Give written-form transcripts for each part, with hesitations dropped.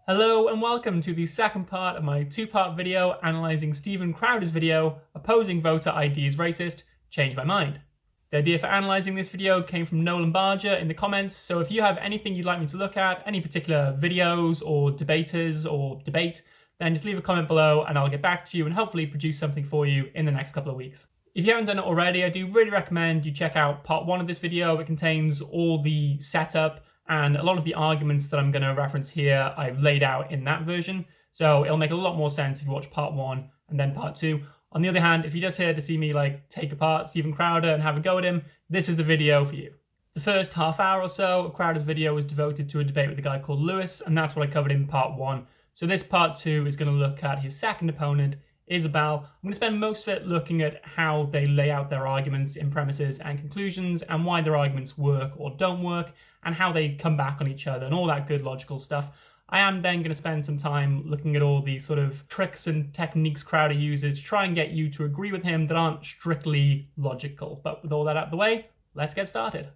Hello and welcome to the second part of my two-part video analysing Stephen Crowder's video, Opposing Voter ID is Racist, Change My Mind. The idea for analysing this video came from Nolan Barger in the comments, so if you have anything you'd like me to look at, any particular videos or debaters or debate, then just leave a comment below and I'll get back to you and hopefully produce something for you in the next couple of weeks. If you haven't done it already, I do really recommend you check out part 1 of this video. It contains all the setup and a lot of the arguments that I'm going to reference here I've laid out in that version. So it'll make a lot more sense if you watch part 1 and then part 2. On the other hand, if you're just here to see me take apart Stephen Crowder and have a go at him, this is the video for you. The first half hour or so of Crowder's video was devoted to a debate with a guy called Lewis, and that's what I covered in part 1. So this part 2 is going to look at his second opponent, Isabelle. I'm going to spend most of it looking at how they lay out their arguments in premises and conclusions and why their arguments work or don't work and how they come back on each other and all that good logical stuff. I am then going to spend some time looking at all the sort of tricks and techniques Crowder uses to try and get you to agree with him that aren't strictly logical. But with all that out of the way, let's get started.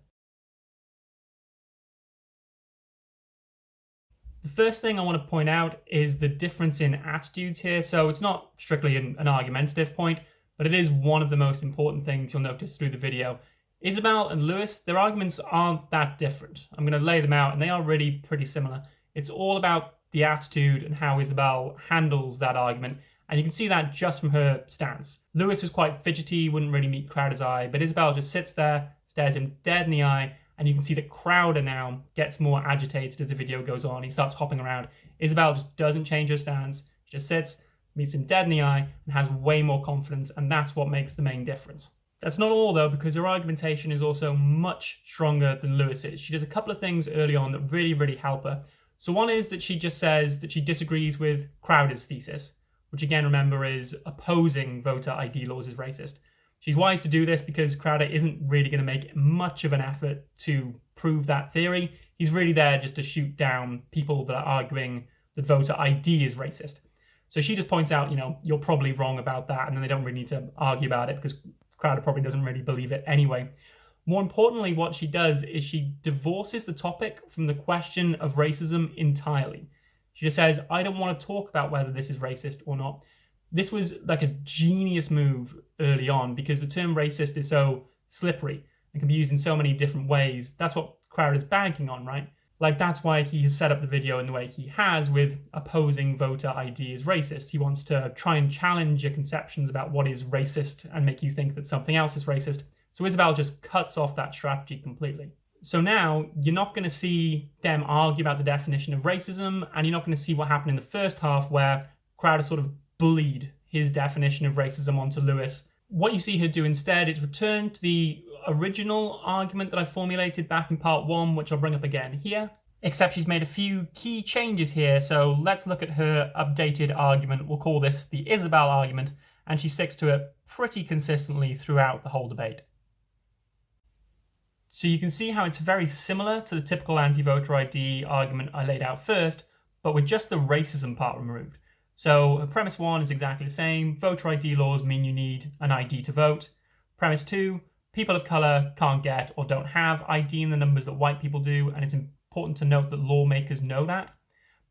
The first thing I want to point out is the difference in attitudes here. So it's not strictly an argumentative point, but it is one of the most important things you'll notice through the video. Isabelle and Lewis, their arguments aren't that different. I'm going to lay them out and they are really pretty similar. It's all about the attitude and how Isabelle handles that argument. And you can see that just from her stance. Lewis was quite fidgety, wouldn't really meet Crowder's eye, but Isabelle just sits there, stares him dead in the eye, and you can see that Crowder now gets more agitated as the video goes on. He starts hopping around. Isabelle just doesn't change her stance. She just sits, meets him dead in the eye, and has way more confidence, and that's what makes the main difference. That's not all, though, because her argumentation is also much stronger than Lewis's. She does a couple of things early on that really help her. So one is that she just says that she disagrees with Crowder's thesis, which again, remember, is opposing voter ID laws is racist. She's wise to do this because Crowder isn't really going to make much of an effort to prove that theory. He's really there just to shoot down people that are arguing that voter ID is racist. So she just points out, you're probably wrong about that, and then they don't really need to argue about it because Crowder probably doesn't really believe it anyway. More importantly, what she does is she divorces the topic from the question of racism entirely. She just says, I don't want to talk about whether this is racist or not. This was like a genius move early on because the term racist is so slippery and can be used in so many different ways. That's what Crowder's banking on, right? That's why he has set up the video in the way he has with opposing voter ID is racist. He wants to try and challenge your conceptions about what is racist and make you think that something else is racist. So Isabelle just cuts off that strategy completely. So now you're not going to see them argue about the definition of racism, and you're not going to see what happened in the first half where Crowder sort of bullied his definition of racism onto Lewis. What you see her do instead is return to the original argument that I formulated back in part 1, which I'll bring up again here, except she's made a few key changes here. So let's look at her updated argument. We'll call this the Isabelle argument, and she sticks to it pretty consistently throughout the whole debate. So you can see how it's very similar to the typical anti-voter ID argument I laid out first, but with just the racism part removed. So premise 1 is exactly the same. Voter ID laws mean you need an ID to vote. Premise 2, people of colour can't get or don't have ID in the numbers that white people do, and it's important to note that lawmakers know that.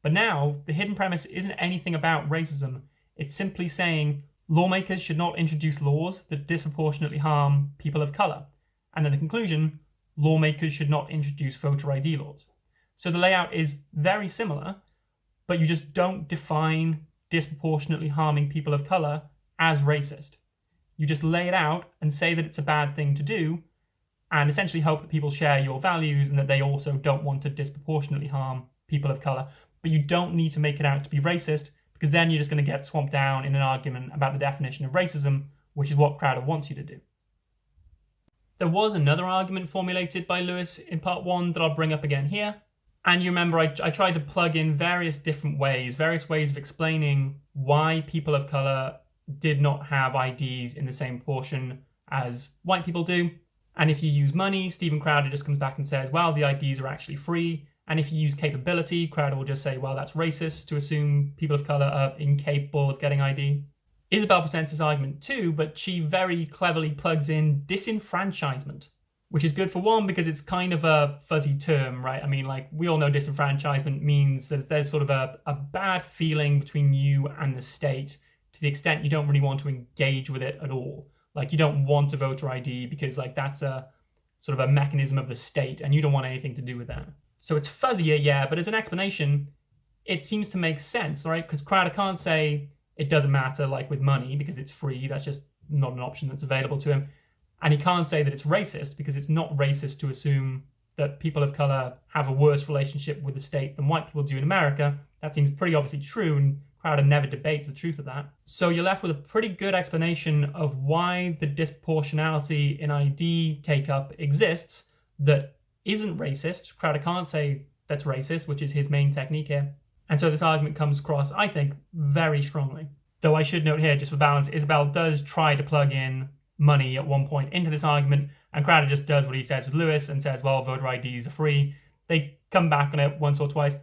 But now, the hidden premise isn't anything about racism. It's simply saying lawmakers should not introduce laws that disproportionately harm people of colour. And then the conclusion, lawmakers should not introduce voter ID laws. So the layout is very similar, but you just don't define disproportionately harming people of colour as racist. You just lay it out and say that it's a bad thing to do and essentially hope that people share your values and that they also don't want to disproportionately harm people of colour. But you don't need to make it out to be racist because then you're just going to get swamped down in an argument about the definition of racism, which is what Crowder wants you to do. There was another argument formulated by Lewis in part 1 that I'll bring up again here. And you remember I tried to plug in various different ways, various ways of explaining why people of colour did not have IDs in the same proportion as white people do. And if you use money, Stephen Crowder just comes back and says, well, the IDs are actually free. And if you use capability, Crowder will just say, well, that's racist to assume people of colour are incapable of getting ID. Isabelle presents this argument too, but she very cleverly plugs in disenfranchisement. which is good for one because it's kind of a fuzzy term, right? I mean, like, we all know disenfranchisement means that there's sort of a bad feeling between you and the state to the extent you don't really want to engage with it at all. Like, you don't want a voter ID because, like, that's a sort of a mechanism of the state and you don't want anything to do with that. So it's fuzzier, yeah, but as an explanation, it seems to make sense, right? Because Crowder can't say it doesn't matter, like with money, because it's free. That's just not an option that's available to him. And he can't say that it's racist because it's not racist to assume that people of color have a worse relationship with the state than white people do in America. That seems pretty obviously true, and Crowder never debates the truth of that. So you're left with a pretty good explanation of why the disproportionality in ID take-up exists that isn't racist. Crowder can't say that's racist, which is his main technique here. And so this argument comes across, I think, very strongly. Though I should note here, just for balance, Isabelle does try to plug in money at one point into this argument, and Crowder just does what he says with Lewis and says, well, voter IDs are free. They come back on it once or twice.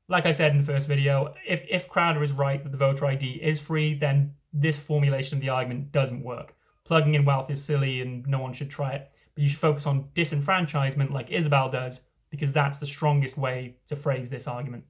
Like I said in the first video, if Crowder is right that the voter ID is free, then this formulation of the argument doesn't work. Plugging in wealth is silly and no one should try it. But you should focus on disenfranchisement like Isabelle does, because that's the strongest way to phrase this argument.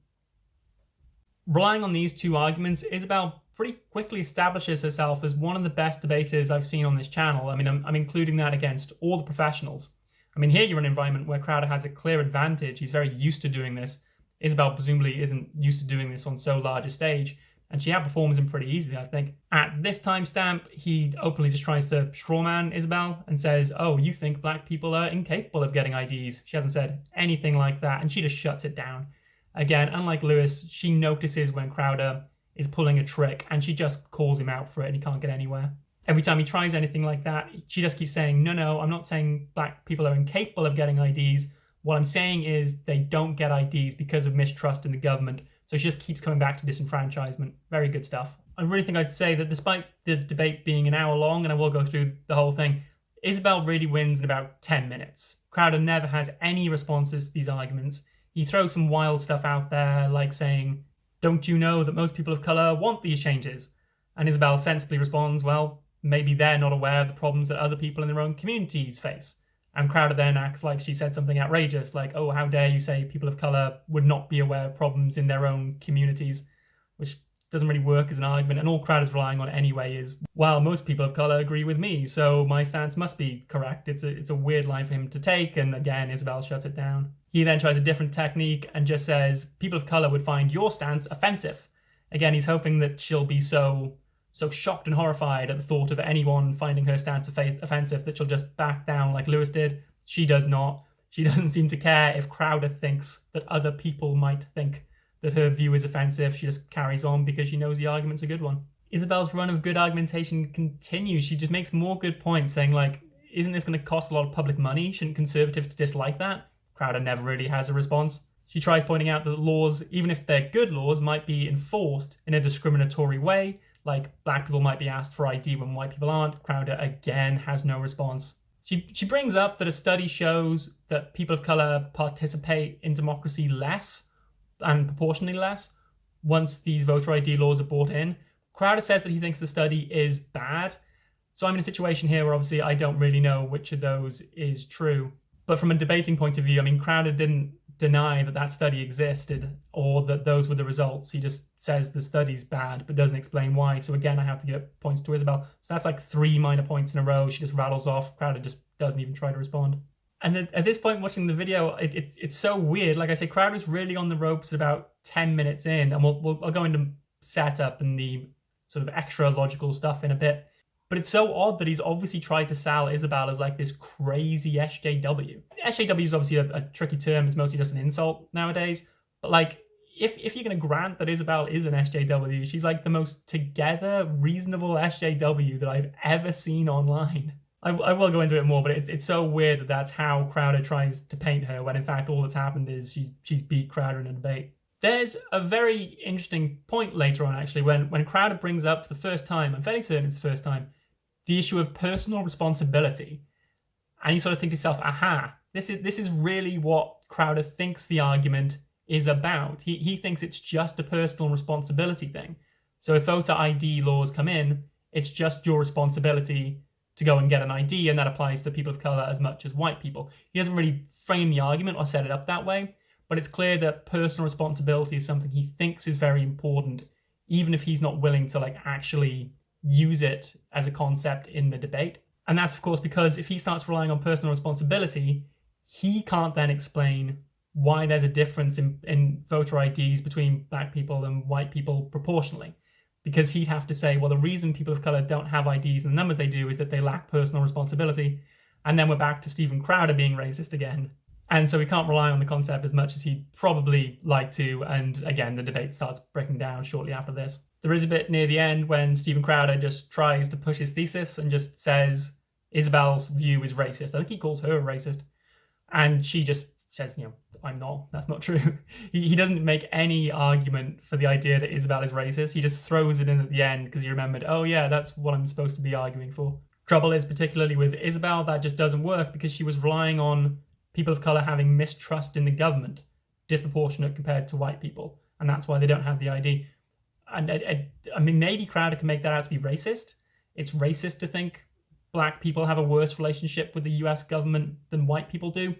Relying on these two arguments, Isabelle pretty quickly establishes herself as one of the best debaters I've seen on this channel. I mean, I'm including that against all the professionals. I mean, here you're in an environment where Crowder has a clear advantage. He's very used to doing this. Isabelle presumably isn't used to doing this on so large a stage, and she outperforms him pretty easily, I think. At this timestamp, he openly just tries to strawman Isabelle and says, oh, you think black people are incapable of getting IDs. She hasn't said anything like that, and she just shuts it down. Again, unlike Lewis, she notices when Crowder is pulling a trick, and she just calls him out for it, and he can't get anywhere. Every time he tries anything like that, she just keeps saying, no, I'm not saying black people are incapable of getting IDs. What I'm saying is they don't get IDs because of mistrust in the government. So she just keeps coming back to disenfranchisement. Very good stuff. I really think I'd say that despite the debate being an hour long, and I will go through the whole thing, Isabelle really wins in about 10 minutes. Crowder never has any responses to these arguments. He throws some wild stuff out there, like saying, don't you know that most people of colour want these changes? And Isabelle sensibly responds, well, maybe they're not aware of the problems that other people in their own communities face. And Crowder then acts like she said something outrageous, like, oh, how dare you say people of colour would not be aware of problems in their own communities, which doesn't really work as an argument. And all Crowder's relying on anyway is, well, most people of colour agree with me, so my stance must be correct. It's a weird line for him to take, and again, Isabelle shuts it down. He then tries a different technique and just says, people of colour would find your stance offensive. Again, he's hoping that she'll be so shocked and horrified at the thought of anyone finding her stance offensive that she'll just back down like Lewis did. She does not. She doesn't seem to care if Crowder thinks that other people might think that her view is offensive. She just carries on because she knows the argument's a good one. Isabelle's run of good argumentation continues. She just makes more good points, saying like, isn't this going to cost a lot of public money? Shouldn't conservatives dislike that? Crowder never really has a response. She tries pointing out that laws, even if they're good laws, might be enforced in a discriminatory way. Like, black people might be asked for ID when white people aren't. Crowder, again, has no response. She brings up that a study shows that people of colour participate in democracy less, and proportionally less, once these voter ID laws are brought in. Crowder says that he thinks the study is bad. So I'm in a situation here where obviously I don't really know which of those is true. But from a debating point of view, I mean, Crowder didn't deny that study existed or that those were the results. He just says the study's bad but doesn't explain why. So again, I have to give points to Isabelle. So that's like 3 minor points in a row. She just rattles off. Crowder just doesn't even try to respond. And at this point watching the video, it's so weird. Like I say, Crowder's really on the ropes at about 10 minutes in, and I'll go into setup and the sort of extra logical stuff in a bit. But it's so odd that he's obviously tried to sell Isabelle as like this crazy SJW. SJW is obviously a tricky term. It's mostly just an insult nowadays. But like, if you're going to grant that Isabelle is an SJW, she's like the most together, reasonable SJW that I've ever seen online. I will go into it more, but it's so weird that that's how Crowder tries to paint her, when in fact all that's happened is she's beat Crowder in a debate. There's a very interesting point later on, actually, when Crowder brings up for the first time, I'm fairly certain it's the first time, the issue of personal responsibility. And you sort of think to yourself, aha, this is really what Crowder thinks the argument is about. He thinks it's just a personal responsibility thing. So if voter ID laws come in, it's just your responsibility to go and get an ID, and that applies to people of color as much as white people. He doesn't really frame the argument or set it up that way, but it's clear that personal responsibility is something he thinks is very important, even if he's not willing to like actually use it as a concept in the debate. And that's of course because if he starts relying on personal responsibility, he can't then explain why there's a difference in voter IDs between black people and white people proportionally. Because he'd have to say, well, the reason people of color don't have IDs in the numbers they do is that they lack personal responsibility. And then we're back to Steven Crowder being racist again. And so we can't rely on the concept as much as he'd probably like to. And again, the debate starts breaking down shortly after this. There is a bit near the end when Steven Crowder just tries to push his thesis and just says Isabelle's view is racist. I think he calls her a racist. And she just says, I'm not. That's not true. He doesn't make any argument for the idea that Isabelle is racist. He just throws it in at the end because he remembered, oh yeah, that's what I'm supposed to be arguing for. Trouble is, particularly with Isabelle, that just doesn't work because she was relying on people of color having mistrust in the government, disproportionate compared to white people. And that's why they don't have the ID. And I mean, maybe Crowder can make that out to be racist. It's racist to think black people have a worse relationship with the US government than white people do.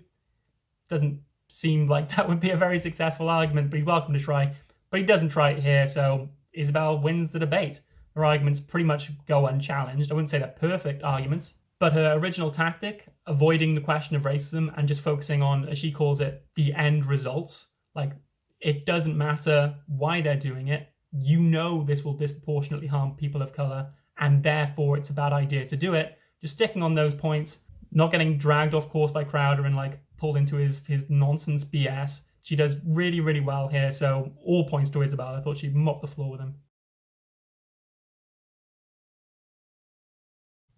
Doesn't seem like that would be a very successful argument, but he's welcome to try. But he doesn't try it here, so Isabelle wins the debate. Her arguments pretty much go unchallenged. I wouldn't say they're perfect arguments, but her original tactic, avoiding the question of racism and just focusing on, as she calls it, the end results, like it doesn't matter why they're doing it, this will disproportionately harm people of color, and therefore it's a bad idea to do it. Just sticking on those points, not getting dragged off course by Crowder and like pulled into his nonsense BS. She does really, really well here, so all points to Isabelle. I thought she'd mop the floor with him.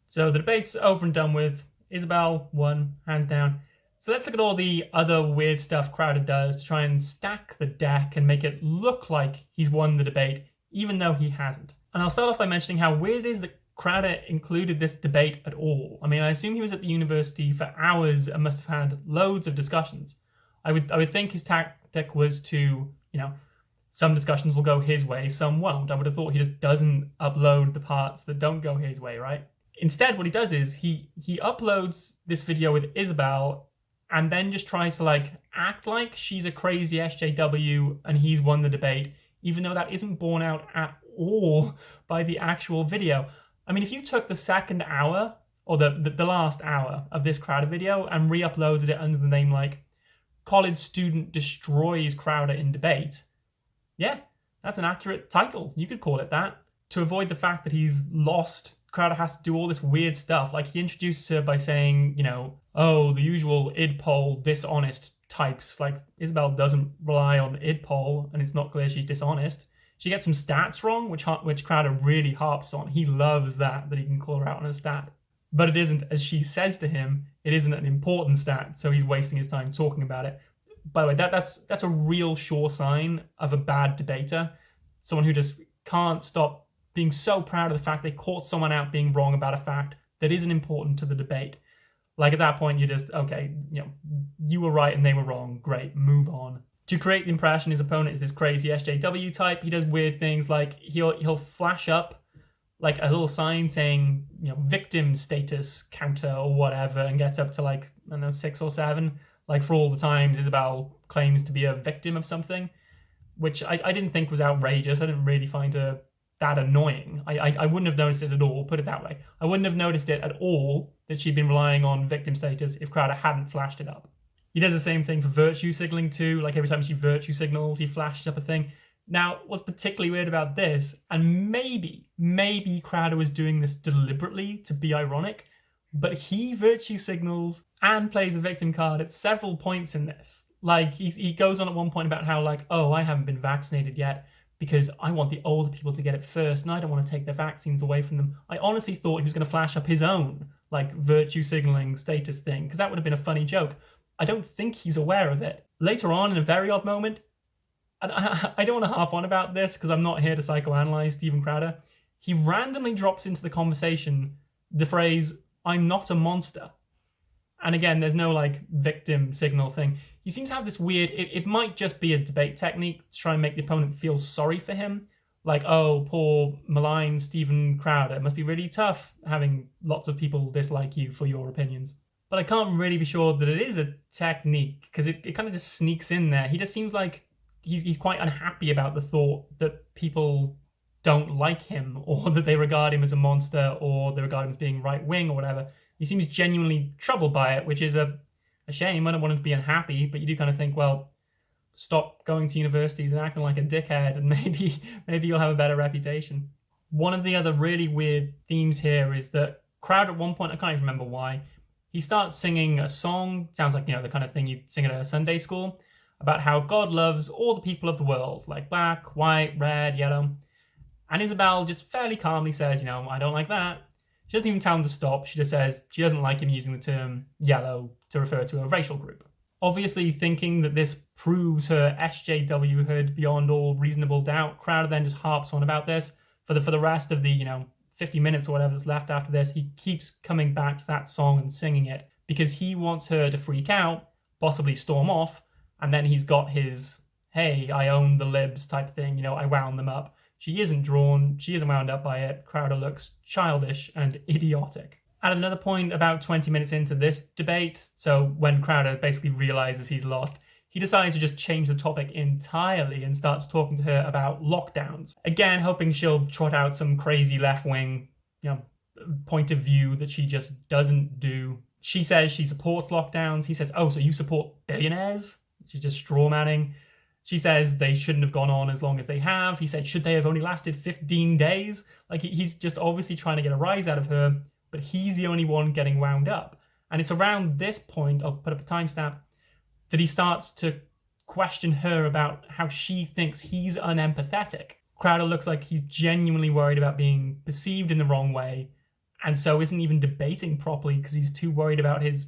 So the debate's over and done with. Isabelle won, hands down. So let's look at all the other weird stuff Crowder does to try and stack the deck and make it look like he's won the debate, even though he hasn't. And I'll start off by mentioning how weird it is that Crowder included this debate at all. I mean, I assume he was at the university for hours and must have had loads of discussions. I would think his tactic was to, some discussions will go his way, some won't. I would have thought he just doesn't upload the parts that don't go his way, right? Instead, what he does is he uploads this video with Isabelle and then just tries to act like she's a crazy SJW and he's won the debate, even though that isn't borne out at all by the actual video. I mean, if you took the second hour or the last hour of this Crowder video and re-uploaded it under the name College Student Destroys Crowder in Debate, yeah, that's an accurate title. You could call it that. To avoid the fact that he's lost, Crowder has to do all this weird stuff. He introduces her by saying, the usual id poll dishonest types. Isabelle doesn't rely on id poll, and it's not clear she's dishonest. She gets some stats wrong, which Crowder really harps on. He loves that he can call her out on a stat. But it isn't, as she says to him, it isn't an important stat, so he's wasting his time talking about it. By the way, that's a real sure sign of a bad debater. Someone who just can't stop being so proud of the fact they caught someone out being wrong about a fact that isn't important to the debate. At that point, you're just, okay, you were right and they were wrong. Great, move on. To create the impression his opponent is this crazy SJW type, he does weird things he'll flash up a little sign saying, victim status counter or whatever, and gets up to 6 or 7. For all the times Isabelle claims to be a victim of something, which I didn't think was outrageous. I didn't really find her that annoying. I wouldn't have noticed it at all, put it that way. I wouldn't have noticed it at all that she'd been relying on victim status if Crowder hadn't flashed it up. He does the same thing for virtue signaling too. Every time she virtue signals, he flashes up a thing. Now, what's particularly weird about this, and maybe Crowder was doing this deliberately to be ironic, but he virtue signals and plays a victim card at several points in this. He goes on at one point about how I haven't been vaccinated yet because I want the older people to get it first and I don't want to take their vaccines away from them. I honestly thought he was going to flash up his own virtue signaling status thing, because that would have been a funny joke. I don't think he's aware of it. Later on, in a very odd moment, and I don't want to harp on about this because I'm not here to psychoanalyze Steven Crowder, he randomly drops into the conversation the phrase, "I'm not a monster." And again, there's no victim signal thing. He seems to have this weird, it might just be a debate technique to try and make the opponent feel sorry for him. like, oh, poor malign Stephen Crowder, it must be really tough having lots of people dislike you for your opinions. But I can't really be sure that it is a technique, because it kind of just sneaks in there. He just seems like he's quite unhappy about the thought that people don't like him, or that they regard him as a monster, or they regard him as being right-wing or whatever. He seems genuinely troubled by it, which is a shame. I don't want him to be unhappy, but you do kind of think, well, stop going to universities and acting like a dickhead, and maybe you'll have a better reputation. One of the other really weird themes here is that Crowd at one point, I can't even remember why, he starts singing a song, sounds like, the kind of thing you'd sing at a Sunday school, about how God loves all the people of the world, like black, white, red, yellow. And Isabelle just fairly calmly says, I don't like that. She doesn't even tell him to stop. She just says she doesn't like him using the term yellow to refer to a racial group. Obviously thinking that this proves her SJW-hood beyond all reasonable doubt, Crowder then just harps on about this for the rest of the, 50 minutes or whatever that's left after this. He keeps coming back to that song and singing it because he wants her to freak out, possibly storm off, and then he's got his, hey, I own the libs type thing, I wound them up. She isn't drawn, she isn't wound up by it. Crowder looks childish and idiotic. At another point, about 20 minutes into this debate, so when Crowder basically realizes he's lost, he decides to just change the topic entirely and starts talking to her about lockdowns. Again, hoping she'll trot out some crazy left-wing, point of view that she just doesn't do. She says she supports lockdowns. He says, oh, so you support billionaires? She's just strawmanning. She says they shouldn't have gone on as long as they have. He said, should they have only lasted 15 days? Like, he's just obviously trying to get a rise out of her, but he's the only one getting wound up. And it's around this point, I'll put up a timestamp, that he starts to question her about how she thinks he's unempathetic. Crowder looks like he's genuinely worried about being perceived in the wrong way, and so isn't even debating properly because he's too worried about his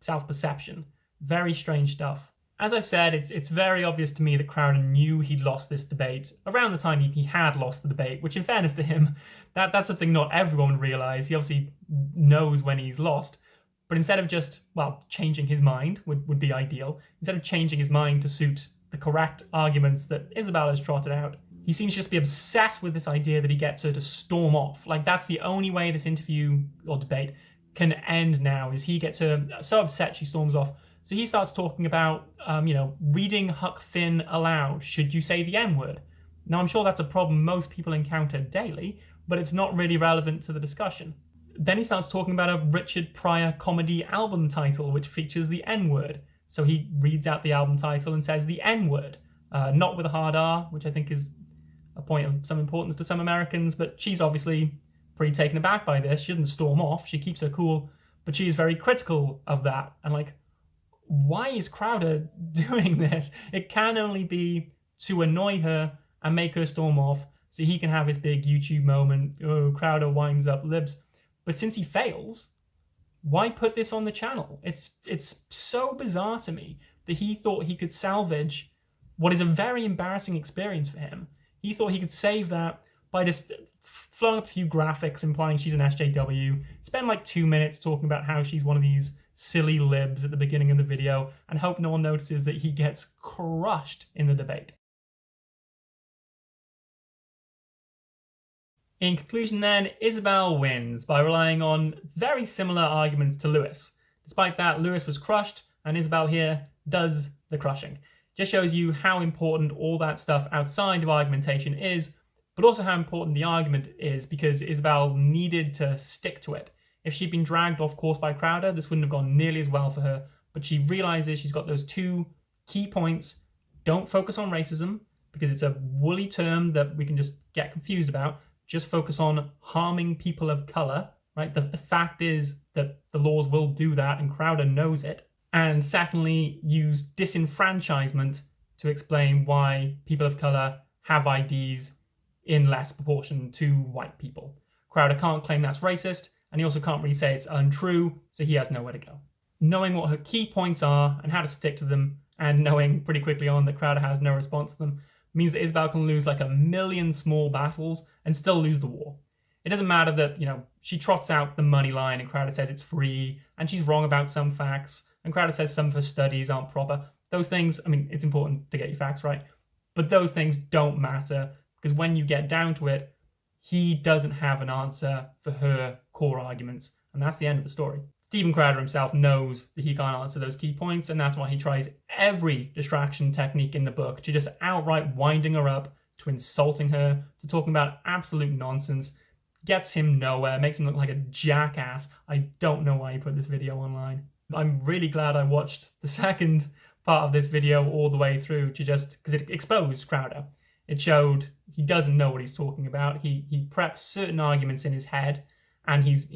self-perception. Very strange stuff. As I've said, it's very obvious to me that Crowder knew he'd lost this debate around the time he had lost the debate, which in fairness to him, that's something not everyone would realise. He obviously knows when he's lost. But instead of just, changing his mind would be ideal, instead of changing his mind to suit the correct arguments that Isabelle has trotted out, he seems to just be obsessed with this idea that he gets her to storm off. Like, that's the only way this interview or debate can end now, is he gets her so upset she storms off. So he starts talking about, reading Huck Finn aloud. Should you say the N-word? Now, I'm sure that's a problem most people encounter daily, but it's not really relevant to the discussion. Then he starts talking about a Richard Pryor comedy album title which features the N-word. So he reads out the album title and says the N-word, not with a hard R, which I think is a point of some importance to some Americans, but she's obviously pretty taken aback by this. She doesn't storm off, she keeps her cool, but she is very critical of that. And why is Crowder doing this? It can only be to annoy her and make her storm off so he can have his big YouTube moment, oh, Crowder winds up libs. But since he fails, why put this on the channel? It's so bizarre to me that he thought he could salvage what is a very embarrassing experience for him. He thought he could save that by just throwing up a few graphics implying she's an SJW, spend 2 minutes talking about how she's one of these silly libs at the beginning of the video, and hope no one notices that he gets crushed in the debate. In conclusion then, Isabelle wins by relying on very similar arguments to Lewis. Despite that, Lewis was crushed, and Isabelle here does the crushing. Just shows you how important all that stuff outside of argumentation is, but also how important the argument is, because Isabelle needed to stick to it. If she'd been dragged off course by Crowder, this wouldn't have gone nearly as well for her, but she realizes she's got those two key points. Don't focus on racism, because it's a woolly term that we can just get confused about. Just focus on harming people of colour, right? The fact is that the laws will do that, and Crowder knows it. And secondly, use disenfranchisement to explain why people of colour have IDs in less proportion to white people. Crowder can't claim that's racist, and he also can't really say it's untrue, so he has nowhere to go. Knowing what her key points are and how to stick to them, and knowing pretty quickly on that Crowder has no response to them, means that Isabelle can lose 1,000,000 small battles and still lose the war. It doesn't matter that, she trots out the money line and Crowder says it's free, and she's wrong about some facts, and Crowder says some of her studies aren't proper. Those things, it's important to get your facts right, but those things don't matter. because when you get down to it, he doesn't have an answer for her core arguments, and that's the end of the story. Stephen Crowder himself knows that he can't answer those key points, and that's why he tries every distraction technique in the book, to just outright winding her up, to insulting her, to talking about absolute nonsense. Gets him nowhere, makes him look like a jackass. I don't know why he put this video online. I'm really glad I watched the second part of this video all the way through, to just because it exposed Crowder. It showed he doesn't know what he's talking about. He preps certain arguments in his head, and he's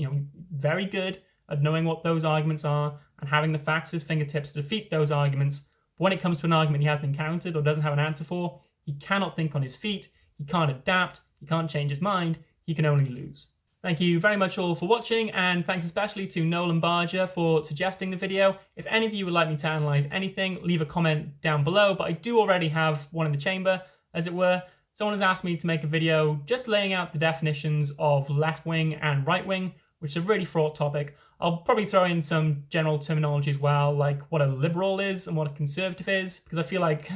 very good at knowing what those arguments are and having the facts at his fingertips to defeat those arguments. But when it comes to an argument he hasn't encountered or doesn't have an answer for, he cannot think on his feet, he can't adapt, he can't change his mind, he can only lose. Thank you very much all for watching, and thanks especially to Nolan Barger for suggesting the video. If any of you would like me to analyse anything, leave a comment down below, but I do already have one in the chamber, as it were. Someone has asked me to make a video just laying out the definitions of left wing and right wing, which is a really fraught topic. I'll probably throw in some general terminology as well, like what a liberal is and what a conservative is, because I feel like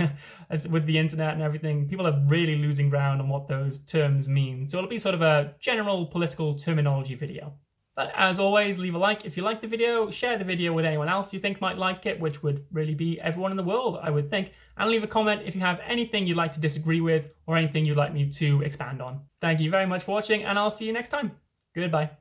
as with the internet and everything, people are really losing ground on what those terms mean. So it'll be sort of a general political terminology video. But as always, leave a like if you like the video, share the video with anyone else you think might like it, which would really be everyone in the world, I would think, and leave a comment if you have anything you'd like to disagree with or anything you'd like me to expand on. Thank you very much for watching, and I'll see you next time. Goodbye.